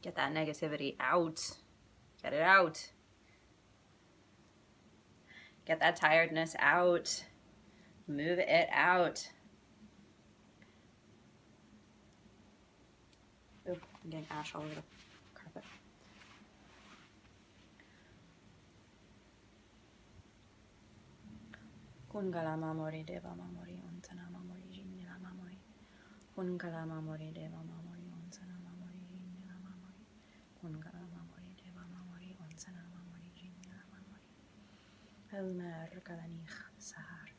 Get that negativity out. Get it out. Get that tiredness out. Move it out. Oop, I'm getting ash all over the carpet. Kungala mamori deva mamori untana mamori jinnila mamori. Kungala mamori deva mamori untana mamori jinnila mamori. Kungala mamori deva mamori untana mamori jinnila mamori. Elmer kalanich sahar.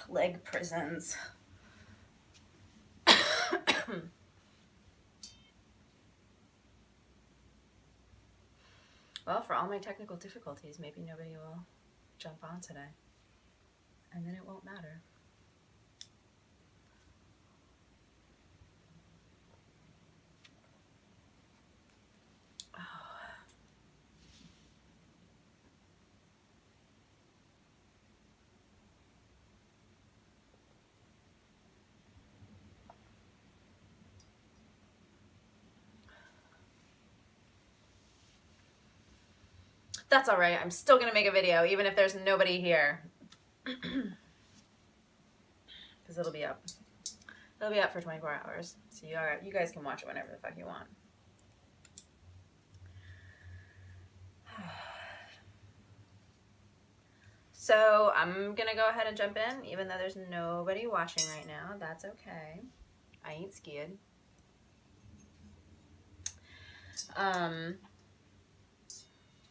Leg prisons. Well, for all my technical difficulties, maybe nobody will jump on today. And then it won't matter. That's all right. I'm still gonna make a video even if there's nobody here, because it'll be up. It'll be up for 24 hours, so you guys can watch it whenever the fuck you want. So I'm gonna go ahead and jump in, even though there's nobody watching right now. That's okay. I ain't scared.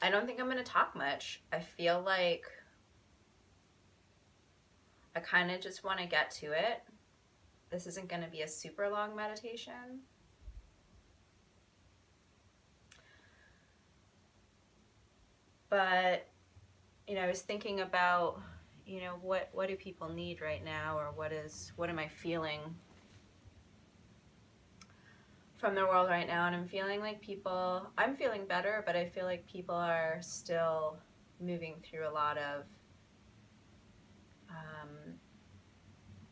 I don't think I'm going to talk much. I feel like I kind of just want to get to it. This isn't going to be a super long meditation. But, you know, I was thinking about, you know, what do people need right now, or what am I feeling from the world right now? And I'm feeling like I'm feeling better, but I feel like people are still moving through a lot of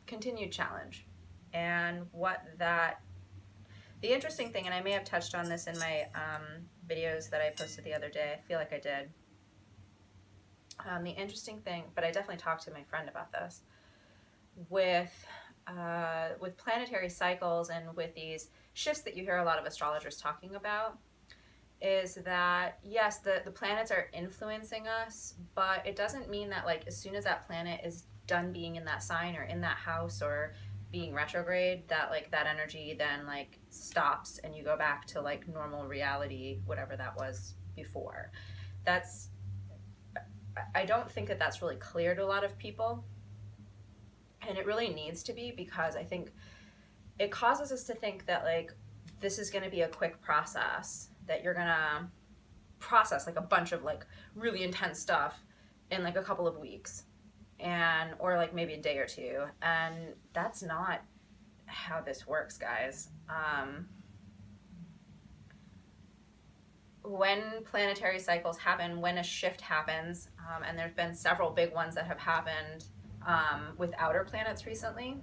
continued challenge. And the interesting thing, and I may have touched on this in my videos that I posted the other day, I feel like I did. The interesting thing, but I definitely talked to my friend about this, with planetary cycles and with these shifts that you hear a lot of astrologers talking about, is that yes, the planets are influencing us, but it doesn't mean that like as soon as that planet is done being in that sign or in that house or being retrograde, that like that energy then like stops and you go back to like normal reality, whatever that was before. I don't think that that's really clear to a lot of people, and it really needs to be, because I think it causes us to think that like this is going to be a quick process, that you're going to process like a bunch of like really intense stuff in like a couple of weeks, or like maybe a day or two, and that's not how this works, guys. when planetary cycles happen, when a shift happens, and there's been several big ones that have happened with outer planets recently.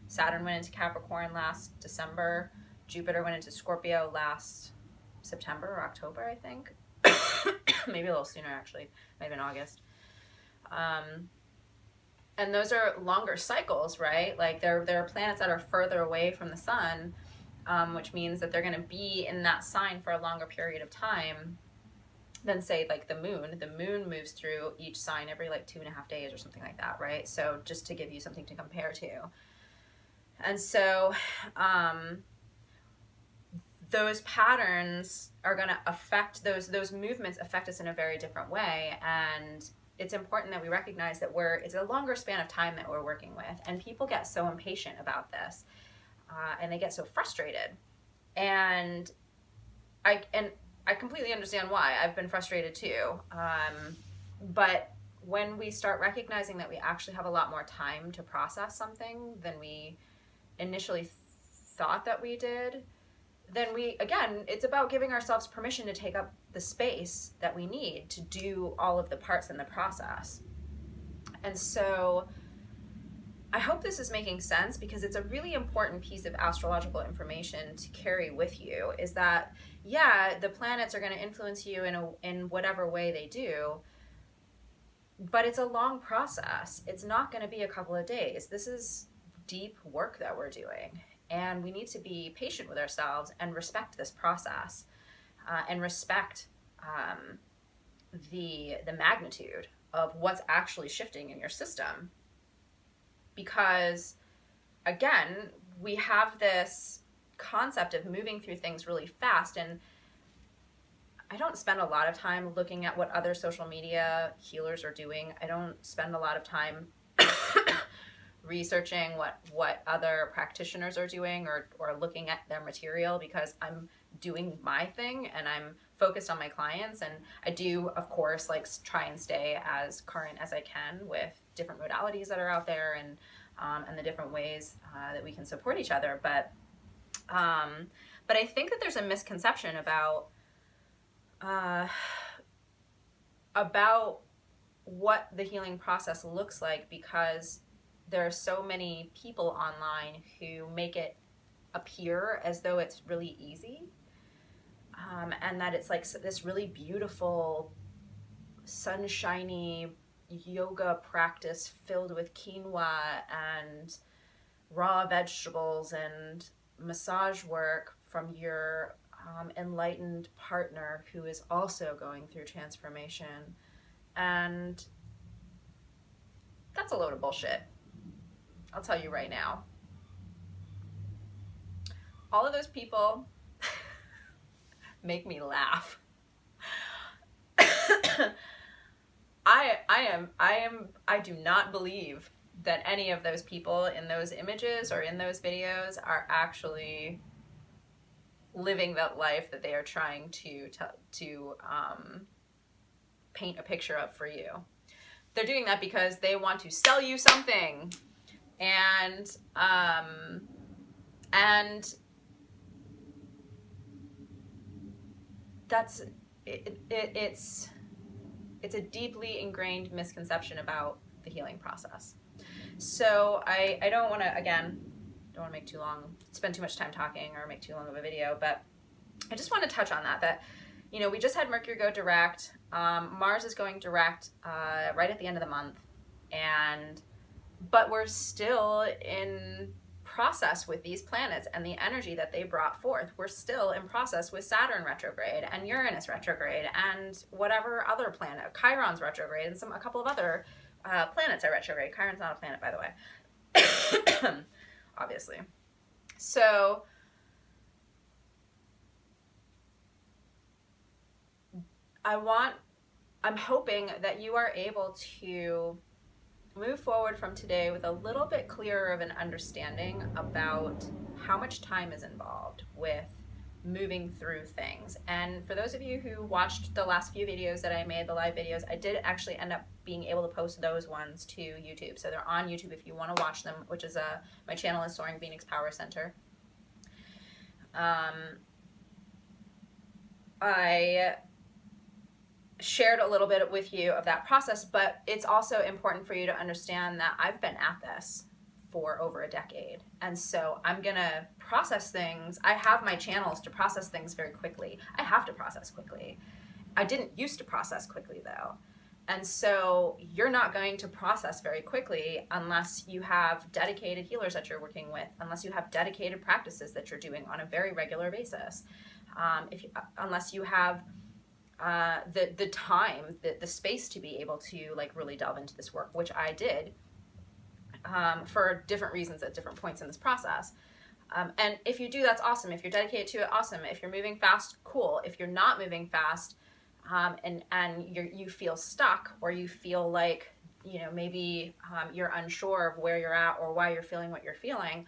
Saturn went into Capricorn last December. Jupiter went into Scorpio last September or October, I think. Maybe a little sooner, actually. Maybe in August. And those are longer cycles, right? Like there are planets that are further away from the sun, which means that they're going to be in that sign for a longer period of time than, say, like the moon. The moon moves through each sign every like 2.5 days or something like that, right? So just to give you something to compare to. And so those patterns are going to affect, those movements affect us in a very different way. And it's important that we recognize that it's a longer span of time that we're working with. And people get so impatient about this, and they get so frustrated. And I completely understand why. I've been frustrated too. But when we start recognizing that we actually have a lot more time to process something than we initially thought that we did, then it's about giving ourselves permission to take up the space that we need to do all of the parts in the process. And so I hope this is making sense, because it's a really important piece of astrological information to carry with you, is that, yeah, the planets are going to influence you in whatever way they do, but it's a long process. It's not going to be a couple of days. This is deep work that we're doing. And we need to be patient with ourselves and respect this process, and respect the magnitude of what's actually shifting in your system. Because, again, we have this concept of moving through things really fast, and I don't spend a lot of time looking at what other social media healers are doing. I don't spend a lot of time researching what other practitioners are doing, or looking at their material, because I'm doing my thing and I'm focused on my clients. And I do, of course, like try and stay as current as I can with different modalities that are out there, and the different ways that we can support each other. But I think that there's a misconception about what the healing process looks like, because there are so many people online who make it appear as though it's really easy, and that it's like this really beautiful, sunshiny yoga practice filled with quinoa and raw vegetables and massage work from your enlightened partner who is also going through transformation. And that's a load of bullshit. I'll tell you right now. All of those people make me laugh. I do not believe that any of those people in those images or in those videos are actually living that life that they are trying to paint a picture of for you. They're doing that because they want to sell you something. And that's it's a deeply ingrained misconception about the healing process. So I don't want to make too long, spend too much time talking or make too long of a video, but I just want to touch on that, you know, we just had Mercury go direct. Mars is going direct right at the end of the month, but we're still in process with these planets and the energy that they brought forth. We're still in process with Saturn retrograde and Uranus retrograde and whatever other planet, Chiron's retrograde, and a couple of other planets are retrograde. Chiron's not a planet, by the way. Obviously. So I'm hoping that you are able to move forward from today with a little bit clearer of an understanding about how much time is involved with moving through things. And for those of you who watched the last few videos that I made, the live videos, I did actually end up being able to post those ones to YouTube. So they're on YouTube if you want to watch them, which is my channel is Soaring Phoenix Power Center. I shared a little bit with you of that process, but it's also important for you to understand that I've been at this for over a decade. And so I'm gonna process things. I have my channels to process things very quickly. I have to process quickly. I didn't used to process quickly though. And so you're not going to process very quickly unless you have dedicated healers that you're working with, unless you have dedicated practices that you're doing on a very regular basis. Unless you have the time, the space to be able to like really delve into this work, which I did for different reasons at different points in this process. And if you do, that's awesome. If you're dedicated to it, awesome. If you're moving fast, cool. If you're not moving fast, and you feel stuck, or you feel like, you know, maybe you're unsure of where you're at or why you're feeling what you're feeling,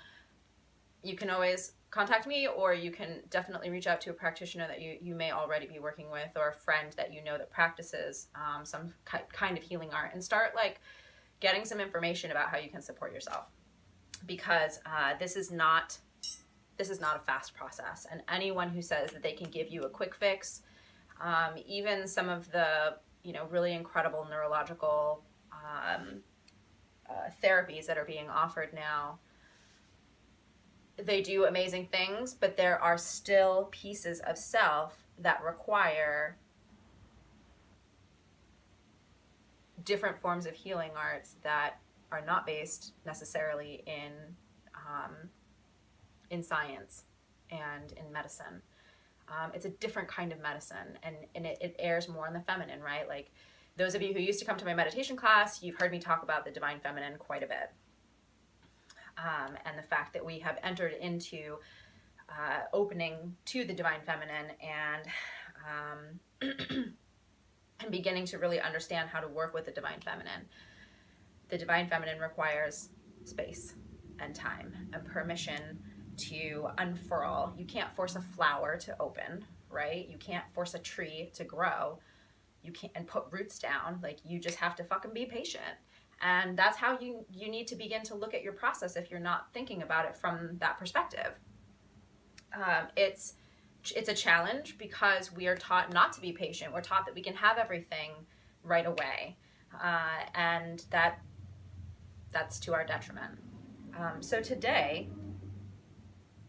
you can always contact me, or you can definitely reach out to a practitioner that you may already be working with, or a friend that you know that practices some kind of healing art, and start like getting some information about how you can support yourself, because this is not a fast process. And anyone who says that they can give you a quick fix, even some of the, you know, really incredible neurological therapies that are being offered now, they do amazing things, but there are still pieces of self that require different forms of healing arts that are not based necessarily in science and in medicine. It's a different kind of medicine, and it airs more on the feminine, right? Like those of you who used to come to my meditation class, you've heard me talk about the divine feminine quite a bit. And the fact that we have entered into opening to the divine feminine, and and beginning to really understand how to work with the divine feminine. The divine feminine requires space and time and permission to unfurl. You can't force a flower to open, right? You can't force a tree to grow. You can't and put roots down. Like, you just have to fucking be patient. And that's how you need to begin to look at your process if you're not thinking about it from that perspective. It's a challenge because we are taught not to be patient. We're taught that we can have everything right away, and that's to our detriment. So today,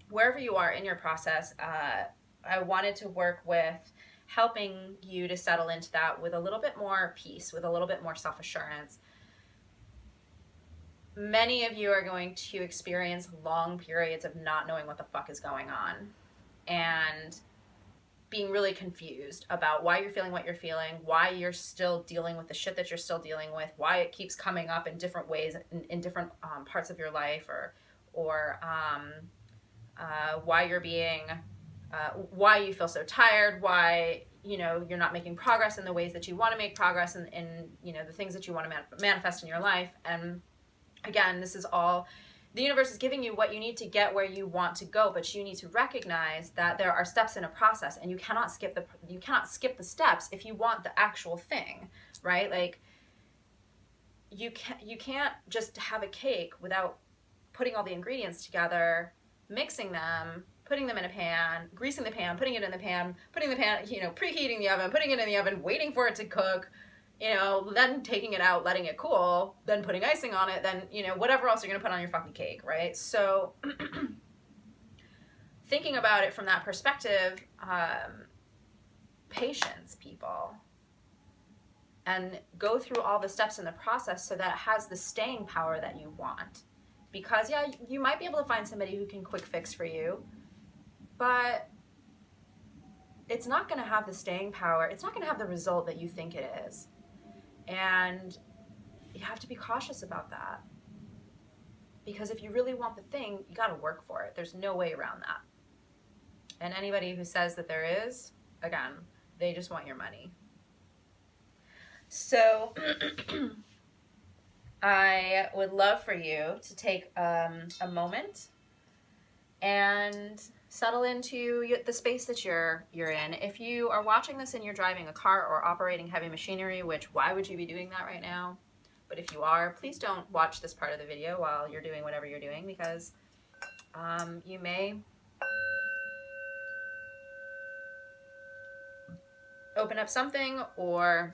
wherever you are in your process, I wanted to work with helping you to settle into that with a little bit more peace, with a little bit more self-assurance. Many of you are going to experience long periods of not knowing what the fuck is going on and being really confused about why you're feeling what you're feeling, why you're still dealing with the shit that you're still dealing with, why it keeps coming up in different ways in different parts of your life, or why you're being, why you feel so tired, why, you know, you're not making progress in the ways that you want to make progress in you know, the things that you want to manifest in your life. And again, this is all, the universe is giving you what you need to get where you want to go, but you need to recognize that there are steps in a process, and you cannot skip the steps if you want the actual thing, right? Like, you can't just have a cake without putting all the ingredients together, mixing them, putting them in a pan, greasing the pan, putting it in the pan, putting the pan, you know, preheating the oven, putting it in the oven, waiting for it to cook, you know, then taking it out, letting it cool, then putting icing on it, then, you know, whatever else you're going to put on your fucking cake, right? So thinking about it from that perspective, patience, people, and go through all the steps in the process so that it has the staying power that you want. Because, yeah, you might be able to find somebody who can quick fix for you, but it's not going to have the staying power. It's not going to have the result that you think it is. And you have to be cautious about that. Because if you really want the thing, you got to work for it. There's no way around that. And anybody who says that there is, again, they just want your money. So I would love for you to take a moment and settle into the space that you're in. If you are watching this and you're driving a car or operating heavy machinery, which why would you be doing that right now? But if you are, please don't watch this part of the video while you're doing whatever you're doing, because you may open up something or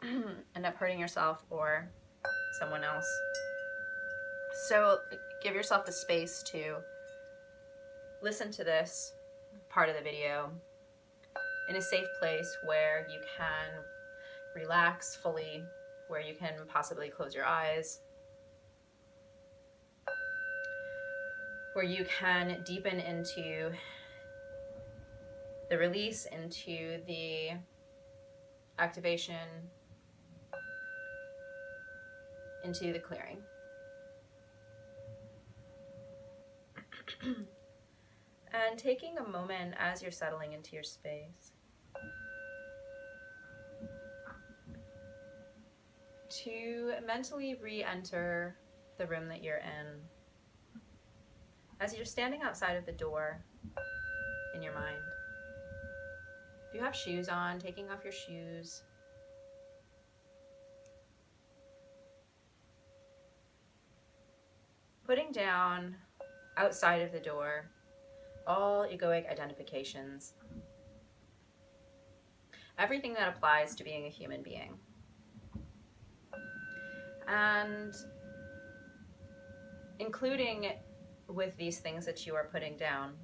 end up hurting yourself or someone else. So give yourself the space to listen to this part of the video in a safe place where you can relax fully, where you can possibly close your eyes, where you can deepen into the release, into the activation, into the clearing. And taking a moment as you're settling into your space to mentally re-enter the room that you're in. As you're standing outside of the door in your mind, if you have shoes on, taking off your shoes, putting down outside of the door all egoic identifications, everything that applies to being a human being. And including with these things that you are putting down,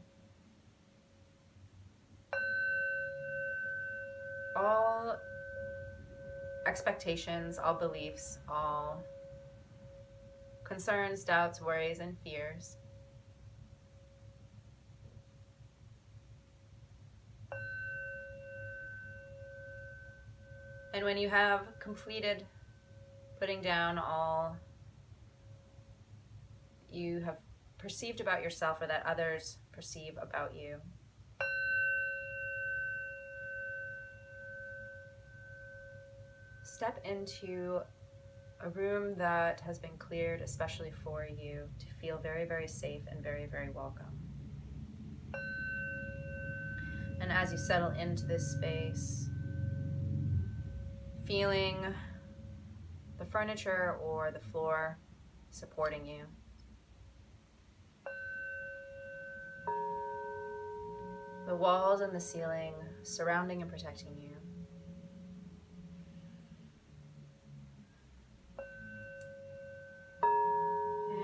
all expectations, all beliefs, all concerns, doubts, worries, and fears. And when you have completed putting down all you have perceived about yourself or that others perceive about you, step into a room that has been cleared especially for you to feel very, very safe and very, very welcome. And as you settle into this space, feeling the furniture or the floor supporting you, the walls and the ceiling surrounding and protecting you,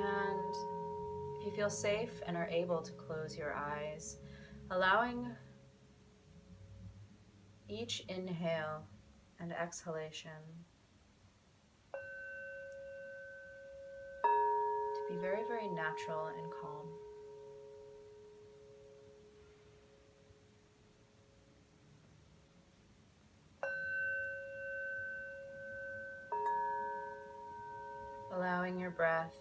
and if you feel safe and are able to close your eyes, allowing each inhale and exhalation to be very, very natural and calm. Allowing your breath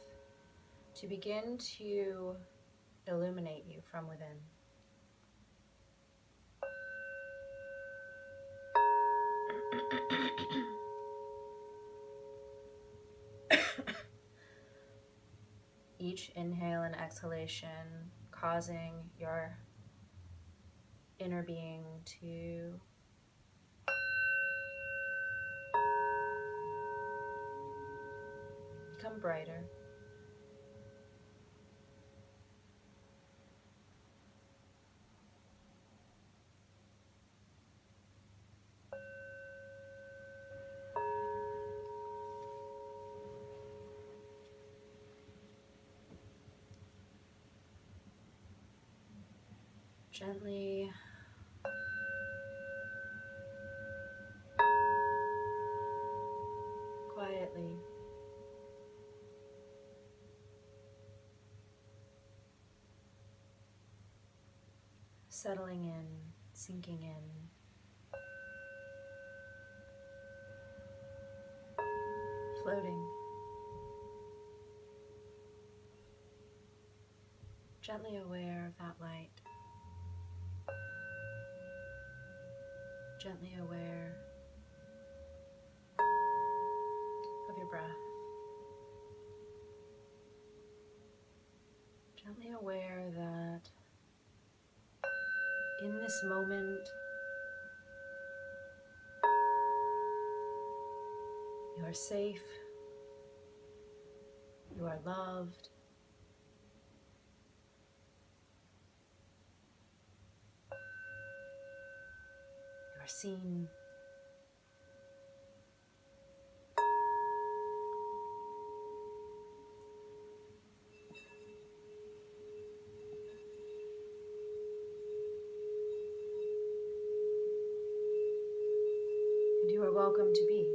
to begin to illuminate you from within. Each inhale and exhalation causing your inner being to become brighter. Gently quietly settling in, sinking in, floating, gently aware of that light, gently aware of your breath, gently aware that in this moment you are safe, you are loved, seen. And you are welcome to be.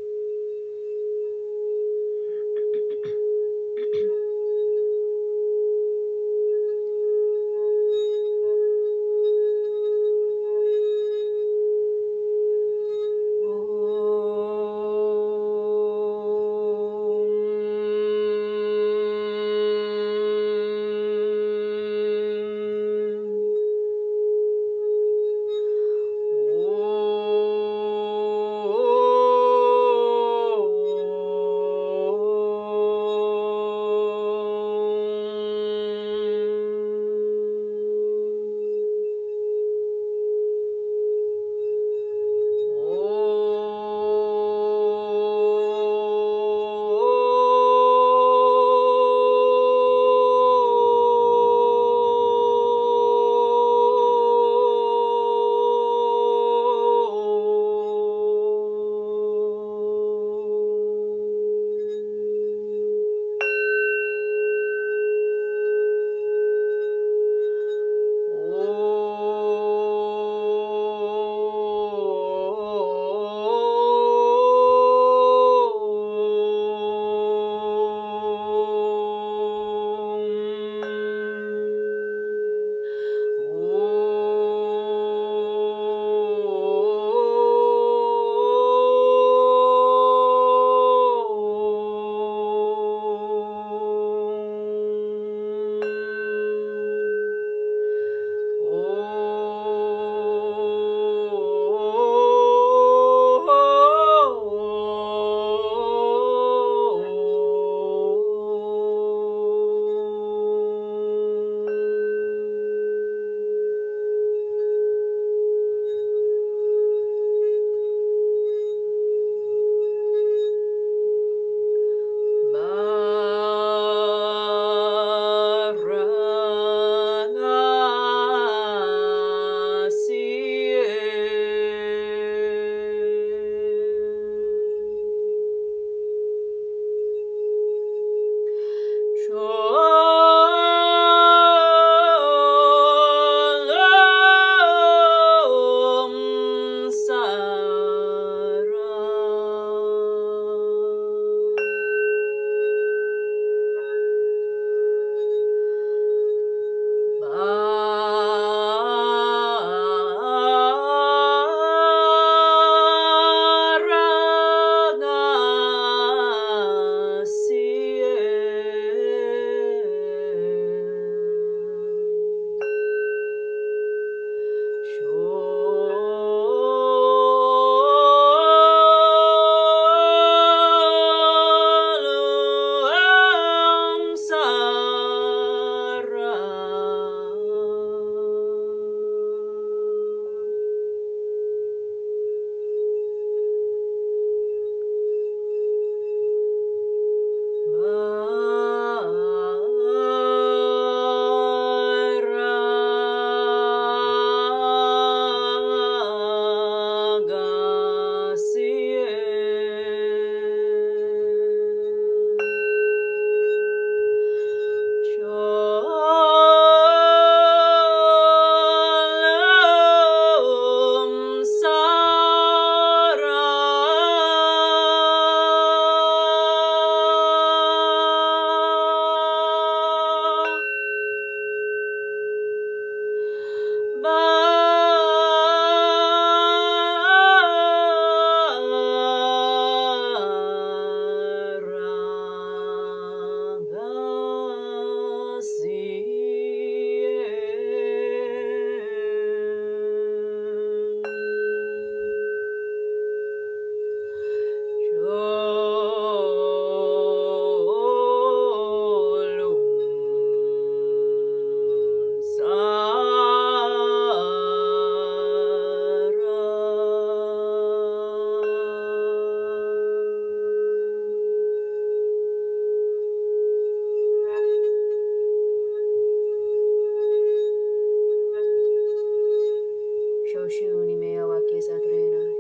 Shoshu ni me awake Zadrena.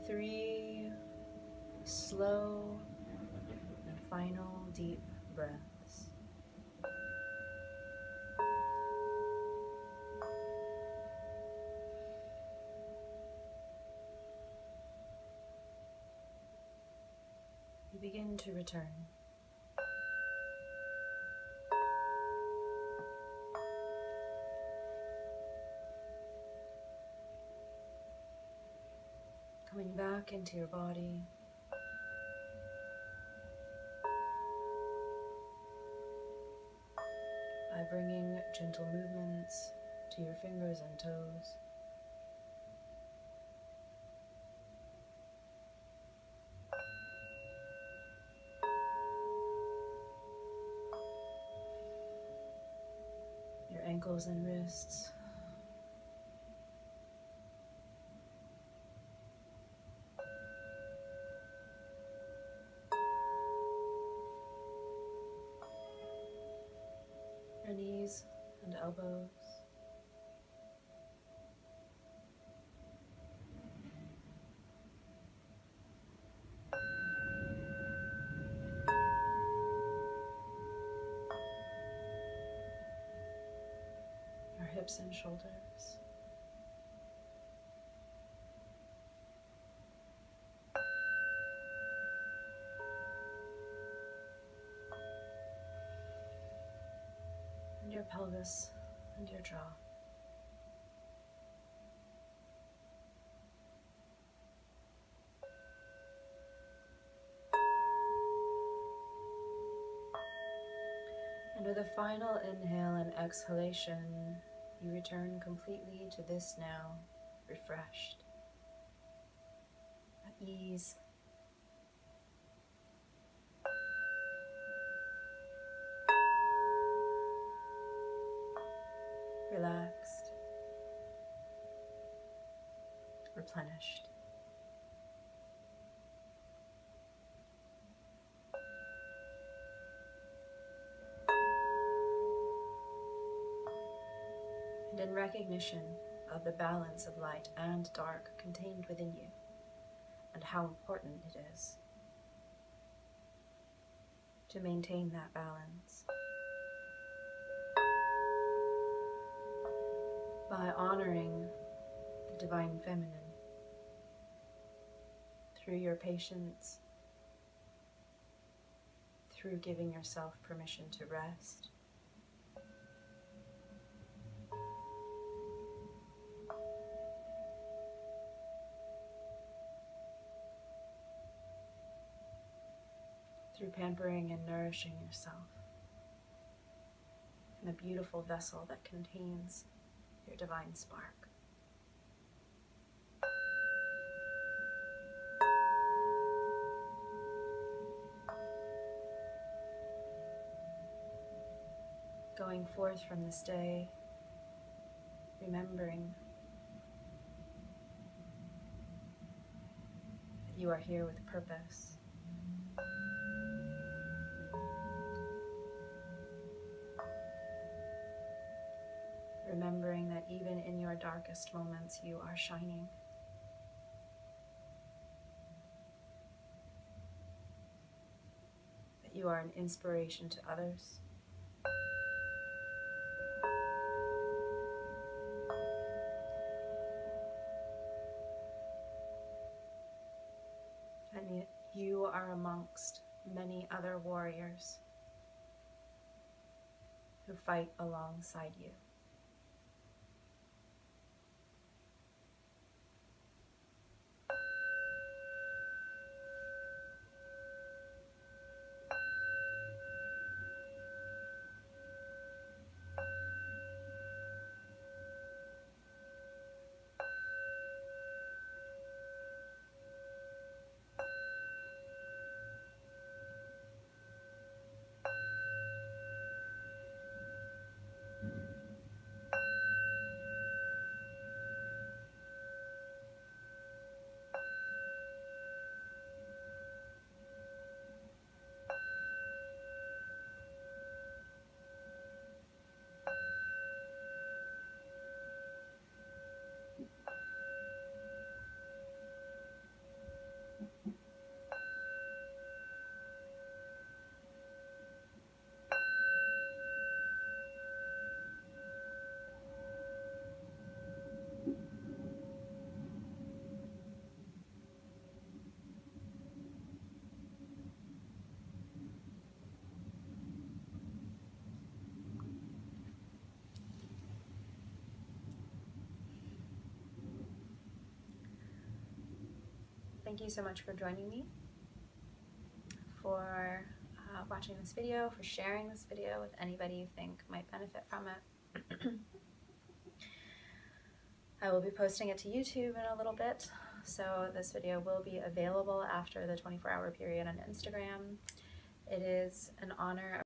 3 slow and final deep breaths. You begin to return. Coming back into your body. By bringing gentle movements to your fingers and toes. Your ankles and wrists. Your knees and elbows. Your hips and shoulders. And your pelvis and your jaw. And with a final inhale and exhalation, you return completely to this now, refreshed, at ease, relaxed, replenished. And in recognition of the balance of light and dark contained within you, and how important it is to maintain that balance, by honoring the divine feminine through your patience, through giving yourself permission to rest, through pampering and nourishing yourself in a beautiful vessel that contains your divine spark. Going forth from this day, remembering that you are here with purpose. Remembering that even in your darkest moments, you are shining. That you are an inspiration to others. And you are amongst many other warriors who fight alongside you. thank you so much for joining me, for watching this video, for sharing this video with anybody you think might benefit from it. I will be posting it to YouTube in a little bit, so this video will be available after the 24-hour period on Instagram. It is an honor